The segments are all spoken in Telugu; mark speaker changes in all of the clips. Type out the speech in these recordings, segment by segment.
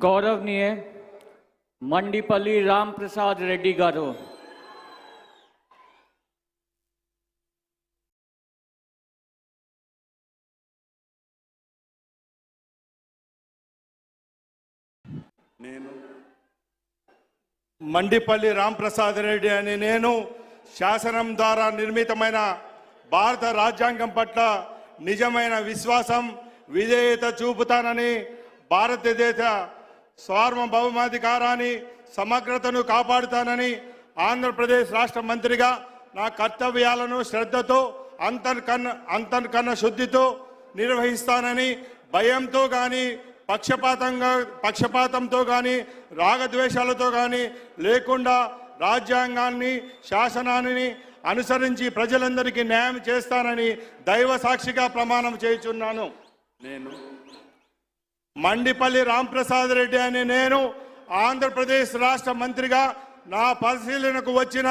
Speaker 1: గౌరవనీయ మండిపల్లి రామ్ ప్రసాద్ రెడ్డి గారు
Speaker 2: మండిపల్లి రామ్ ప్రసాద్ రెడ్డి అని నేను శాసనం ద్వారా నిర్మితమైన భారత రాజ్యాంగం పట్ల నిజమైన విశ్వాసం విధేయత చూపుతానని భారతదేశ సార్వభౌమాధికారాన్ని సమగ్రతను కాపాడుతానని ఆంధ్రప్రదేశ్ రాష్ట్ర మంత్రిగా నా కర్తవ్యాలను శ్రద్ధతో అంతర్కన్న శుద్ధితో నిర్వహిస్తానని భయంతో కానీ పక్షపాతంతో కానీ రాగద్వేషాలతో కానీ లేకుండా రాజ్యాంగాన్ని శాసనాన్ని అనుసరించి ప్రజలందరికీ న్యాయం చేస్తానని దైవ సాక్షిగా ప్రమాణం చేయుచున్నాను. నేను మండిపల్లి రాంప్రసాద్ రెడ్డి అని నేను ఆంధ్రప్రదేశ్ రాష్ట్ర మంత్రిగా నా పరిశీలనకు వచ్చిన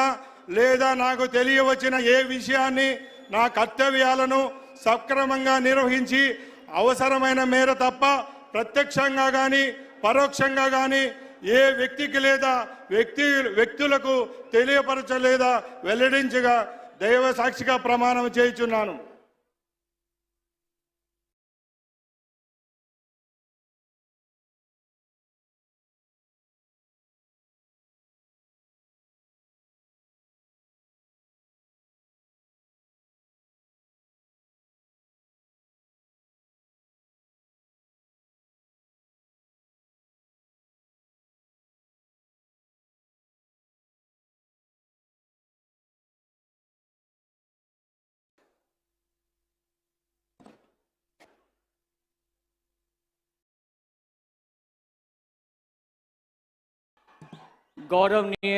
Speaker 2: లేదా నాకు తెలియవచ్చిన ఏ విషయాన్ని నా కర్తవ్యాలను సక్రమంగా నిర్వహించి అవసరమైన మేర తప్ప ప్రత్యక్షంగా కానీ పరోక్షంగా కానీ ఏ వ్యక్తికి లేదా వ్యక్తులకు తెలియపరచలేదా వెల్లడించగా దైవ సాక్షిగా ప్రమాణం చేయుచున్నాను.
Speaker 1: गौरवनीय